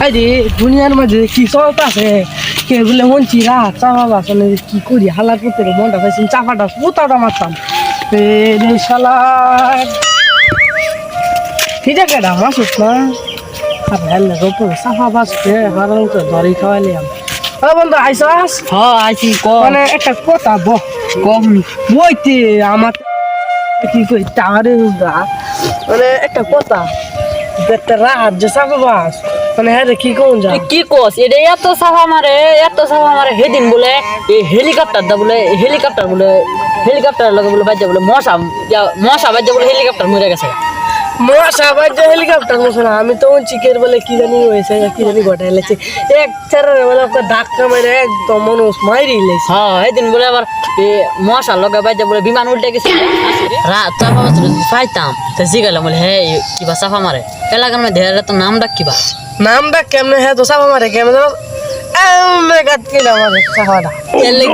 আরে দুনিয়ার মাঝে কি চলতেছে কে বলে মনছি রাত চাপা বাসনে কি করি হালার করতে মনটা পাইছি চাপাটা পুতাটা মারতাম রে শালা ঠিক আছে না মাসুস না আর হেলে রোপ চাপা বাসকে হারাম তো ধরে খাওয়াইলাম বন্ধু আইসাস আইছি মানে একটা কথা কম বইতে আমার কি কই টারে মানে একটা কথা একটা রাত যে চাপা বাস মানে হ্যাঁ কি কোন যা কি কস এটা এত সাফা মারে হেদিন বলে এই হেলিকপ্টার বলে হেলিকপ্টার লগে বলে বাজে বলে মশা বাজে বলে হেলিকপ্টার মরে গেছে মশা বাজে হেলিকপ্টার মশা আমি তো চিকের বলে কি জানি হয়েছে কি জানি ঘটাই লেছে এক চারের বলে ওকে ধাক্কা মেরে একদম মানুষ মাইরি লেছে হ্যাঁ হেদিন বলে আবার মশা লগে বাজে বলে বিমান উল্টে গেছে রাত চাপা মারছিল পাইতাম তো জিগালাম বলে হ্যাঁ কিবা চাপা মারে এলাকার মধ্যে তো নাম ডাক কিবা নামটা কেমনে হ্যাঁ তো চাপা মারে কেমন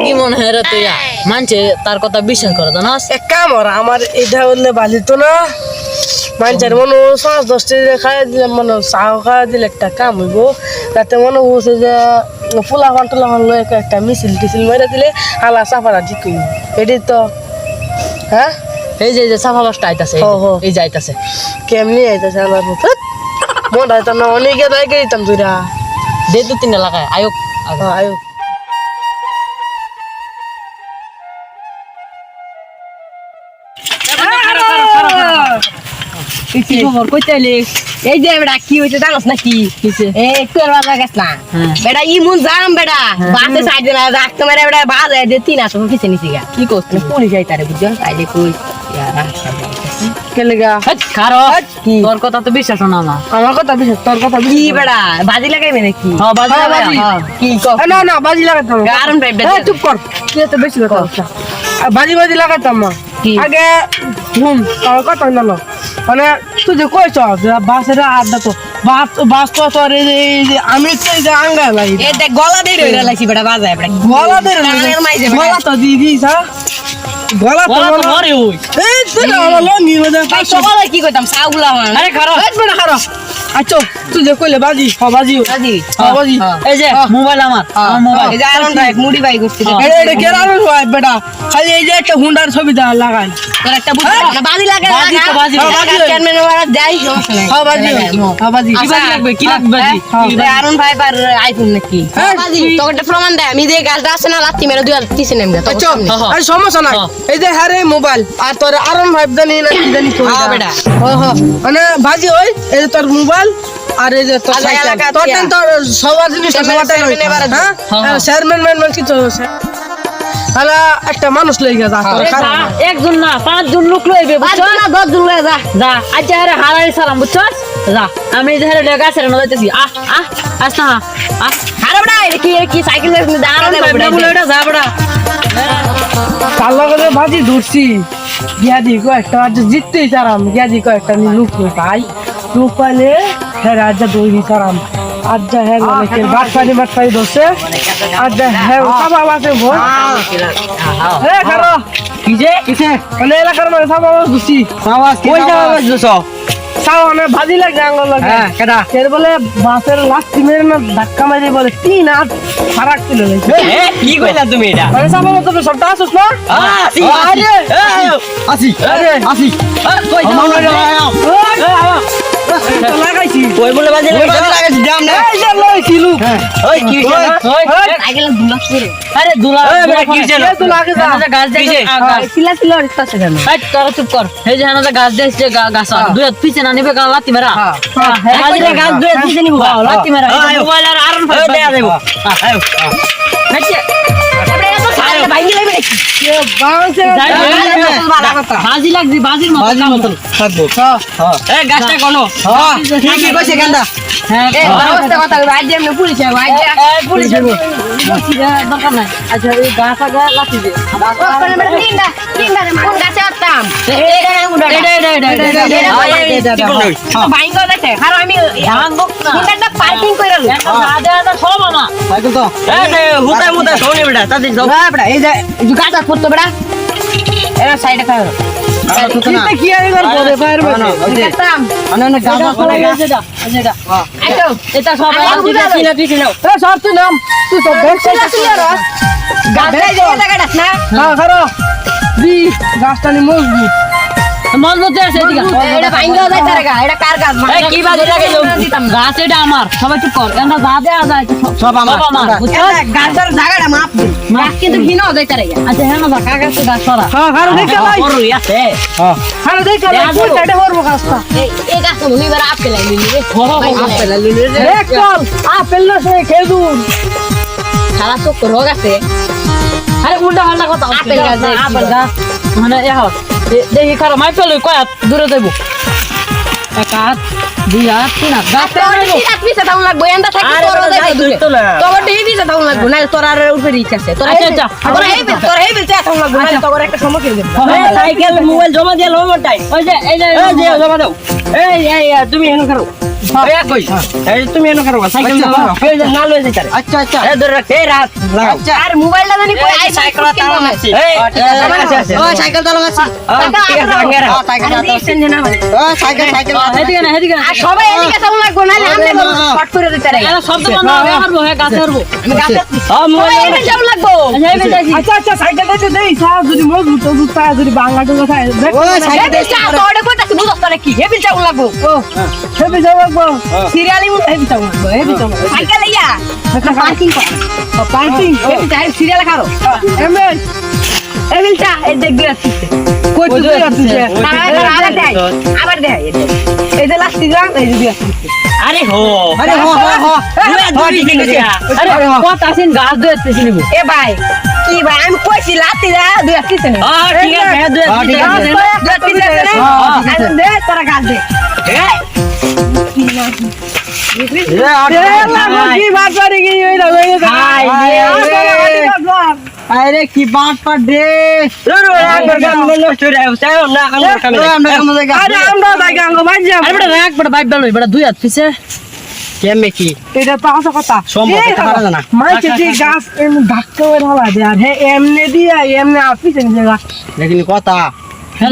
কি মনে হয় রে তুই মানছে তার কথা বিশ্বাস করে জানাস এক কাম আমার এটা বললে বালিত না মানুষের মনে পাঁচ 10টা খাই দিলাম মনে চাও খাওয়া দিলে একটা কাম হইব তাতে মনে হচ্ছে যে ফুলা ফান টুলা ফান লয়ে একটা মিছিল টিছিল মেরে দিলে আলা চাপাটা ঠিক হইব এটাই তো হ্যাঁ এই যে চাপা বাসটা আইতাছে এই যে আইতাছে কেমনি আইতাছে আমার মন হইতাম না অনেকে দায় দিতাম তুইরা দে 2-3 লাগায় আয়োগ আয়ো কি খবর কইতাইলি এই যে বেটা কি হইছে জানোস নাকি একটু বাজার গেছলাম বেটা ইমুন জাম বেটা বাসে সাইড না রাখতে মেরে বেটা বাজার দিয়ে 3 পিছে নিছি গা কি করছ পুলিশ আইতারে বুঝছো তাইলে কই কেলেগা খারো তোর কথা তো বিশ্বাস না আমার কথা বিশ্বাস তোর কথা কি বেটা বাজি লাগাইবে নাকি হ্যাঁ বাজি কি কর না বাজি লাগাতাম কারণ টাইপ চুপ কর তুই তো বেশি কথা বাজি লাগাতাম না আগে শুন তোর কথা না মানে তুই যে কইছ বাসের আড্ডা তো বাস তো তোর আমি তো এই যে আঙ্গা লাগি এই দেখ গলা দিয়ে রইরা লাইছি বেটা বাজায় বেটা গলা দে গলা তো দিস হ্যাঁ গলা তো মরে ওই এই তুই আমার লঙ্গি মধ্যে ভাই সকালে কি কইতাম সাউগুলা হন আরে খারো এই বেটা খারো আচ্ছা তুই যে কইলে বাজি বাজি বাজি এই যে মোবাইল আমার মোবাইল এই যে আরন ভাই মুড়ি ভাই করতে এটা কেরানো হয় বেটা খালি এই যে একটা হুন্ডার ছবি দা লাগাই তোর একটা বুঝছ না বাজি লাগে বাজি তো বাজি চেয়ারম্যান ওরা যাই সমস্যা নাই হ্যাঁ বাজি বাজি কি বাজি লাগবে কি লাগবে বাজি আরন ভাই পার আইফোন নাকি বাজি তোর একটা প্রমাণ দে আমি যে গালটা আছে না লাত্তি মেরে দুই তিসে নেম গা আচ্ছা আরে সমস্যা নাই এই যে হ্যাঁ রে মোবাইল আর তোর আরন ভাই জানি না কি জানি কই হ্যাঁ বেটা মানে বাজি ওই এই যে তোর মোবাইল আর এই যে তোর সাইকেল তোর তো সবার জিনিস সবারটাই হ্যাঁ চেয়ারম্যান ম্যান কি তো আলা একটা মানুষ লই গেছে একজন না 5 জন লোক লইবে বুঝছ না 10 জন লয়ে যা যা আচ্ছা আরে হারাই সালাম বুঝছস যা আমি ধরে লেগা সেরে নলাইতেছি আসনা আরে বেটা কি সাইকেল দাঁড়া দে বেটা এটা যা বেটা কাল লগে বাজি ধরছি গিয়া দি কো একটা আজ জিততেই চারাম গিয়া দি কো একটা লুক পাই লুক পাইলে হ্যাঁ রাজা দইনি চারাম আজ যা হ্যাঁ অনেকের বাট পানি ধরছে আজ যা হ্যাঁ সাবা বাসে ভোর হ্যাঁ খারো কিসে মানে এলাকার মানে সাবা বাস ধরছি ওই সাবা বাস ধরছ সাবানে ভাজি লাগে আঙ্গুল লাগে হ্যাঁ কেডা এর বলে বাসের লাস্ট মেরে না ধাক্কা মারি বলে 3 হাত ফারাক ছিল কি কইলা তুমি এটা মানে সাবা মত সবটা আসছ না আসি কই যাও লাগাইছি ওই বলে বাজি লাগাইছি দাম না এই যে লইছি লুক ওই কি সাইকেল দুলাস করে আরে দুলা কি ছিল তো লাগে যা গাছ দেখে পিলা রিস্তাছে কেন এই তোরা চুপ কর এই যে হানা গাছ দেখছে গাছ দুই পিছে না নিবে লাতি মেরা বাজি গাছ দুই পিছে নিব লাতি মেরা মোবাইল আর আরন ফাইভ দেয়া দেব আয়ো আচ্ছা তারপরে এত সাইকেল ভাঙি লাগবে বাজি লাগবি বাজির মত থাকবো এই গাছটা কোন কি কইছে গান্ডা হ্যাঁ এই ব্যবস্থা কথা রাজ্যে এমনি পুলিশ ভাই পুলিশ দরকার নাই আচ্ছা এই গাছ আগা লাতি দে ওখানে বেটা তিনটা কোন গাছে আটতাম ভাঙি গো দেখে আর আমি কোনটা পার্কিং কইরা লই সব আমা সাইকেল তো হুতাই মুতাই সৌনি বেটা তাদের বেটা এই যে গাছ পড়তো বেটা এরা সাইডে খাও এটা কি আর এবার বলে ফায়ার দেখতাম এটা সব এ সব তুই নাম তুই সব ব্যাগ তুই রস গাছে দিয়ে লাগাড়াস না হ্যাঁ খারো দি গাছটা নি মজবুত মজবুত আছে এদিকে এটা ভাঙ্গা যায় তার গা এটা কার গাছ এই কি বাজে লাগে গাছ এটা আমার সবাই চুপ কর এটা যা দেয়া যায় সব আমার বুঝছো গাছের জায়গাটা মাপ দে গাছ কিন্তু ঘিনো যায় তার গা আচ্ছা হ্যাঁ না কাগজ তো গাছ সরা হ্যাঁ খারো দেখ ভাই বড়ই আছে খারো দেখ ভাই কোন সাইডে হরবো গাছটা এই গাছ মনি বার আপেল আইলি রে আপেল আইলি রে দেখ চল আপেল না সে খেজুর সারা চোখ রোগ আছে আরে উল্টা পাল্টা কথা আপেল গাছ দেখছি। আপেল গাছ মানে দেখি খারাপ মাই পেলো কয় দূরে যাইবো এক হাত দুই হাত তিন হাত গাছ তোর রাত পিছে দাম লাগবে এন্ডা থাকি আরে তোর বেটা, যাই যাই দূরে তো না। তোর দেই পিছে দাম লাগবে না তোর আর উপরে ইচ্ছা আছে তোর আচ্ছা, আচ্ছা। তোর এই বিলতে দাম লাগবে না তোর একটা সমস্যা হয়ে হ্যাঁ, সাইকেল মোবাইল জমা দিয়ে লো মোটাই ওই যে এই যে এই যে জমা দাও এই তুমি এনো করো এই কই এই তুমি এনো করো সাইকেল জমা দাও এই যে না লয়ে যাইতারে আচ্ছা আচ্ছা এই ধরে রাখ এই রাত লাগাও আর মোবাইলটা জানি কই আই সাইকেল তালা আছে এই ও সাইকেল চালানো আছে ঠিক আছে আঙ্গেরা সাইকেল সাইকেল এদিকে না এদিকে না আর সবাই এদিকে দাম লাগবে না আমি শর্ট করে দিতে রে এরা শব্দ বন্ধ হবে হারবো হ্যাঁ গাছে হারবো আমি গাছে মোবাইল মোবাইল দাম লাগবে আচ্ছা এই বেটাছি আচ্ছা আচ্ছা সাইকেলটা তো দেই সারা যদি মজবুত মজবুত পায় যদি বাংলা তো কথা দেখ ও সাইকেল এই বিলটা তোরে কইতাছি বুঝছ না কি হেবিল চাউল লাগবে ও হেবি যাবো সিরিয়ালি মু হেবিল চাউল লাগবে হেবিল চাউল সাইকেল ইয়া পার্কিং কর পার্কিং হেবিল চাউল সিরিয়াল খারো এমএ হেবিল চা এই দেখ দিয়া আছে কই তুই আছিস আবার দেখ এই যে লাস্ট দিলাম এই যে দিয়া আরে হো আরে হ হ আরে কত আছেন গাছ ধরতেছি নিবো এ ভাই কি ভাই আমি কইছি লাতি দা দুই আসছে না ঠিক আছে হ্যাঁ দুই হ্যাঁ, ঠিক আছে। দুই আসছে না হ্যাঁ, আমি দে তোরা গাছ দে কি বাত করে কি ওই দাও ওই আরে কি বাট পাট দে আরে আমরা জায়গা আঙ্গ বাজে আরে বেটা রাখ বেটা বাইক ডালো বেটা দুই হাত পিছে কেমনে কি এটা তো আসা কথা সম্ভব হতে পারে না। মাইকে যে গাছ এমনি ধাক্কা করে হলা দে আর হে এমনি দিয়া এমনি আপিছে নি জায়গা দেখিনি কথা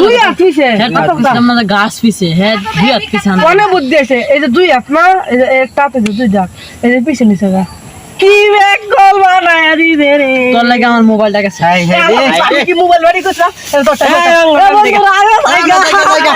দুই আপিছে হ্যাঁ আমাদের গাছ পিছে হ্যাঁ দুই হাত পিছে অনেক বুদ্ধি আছে এই যে দুই হাত না এই যে একটাতে যে দুই দাগ এই যে পিছে নিছে গা কি ব্যাগ কল বানায় দিবে রে তোর লাগে আমার মোবাইলটাকে হাই হাই রে কি মোবাইল বাড়ি করছ এই, আঙ্গুল বাড়ি দিকে। বন্ধুরা আগে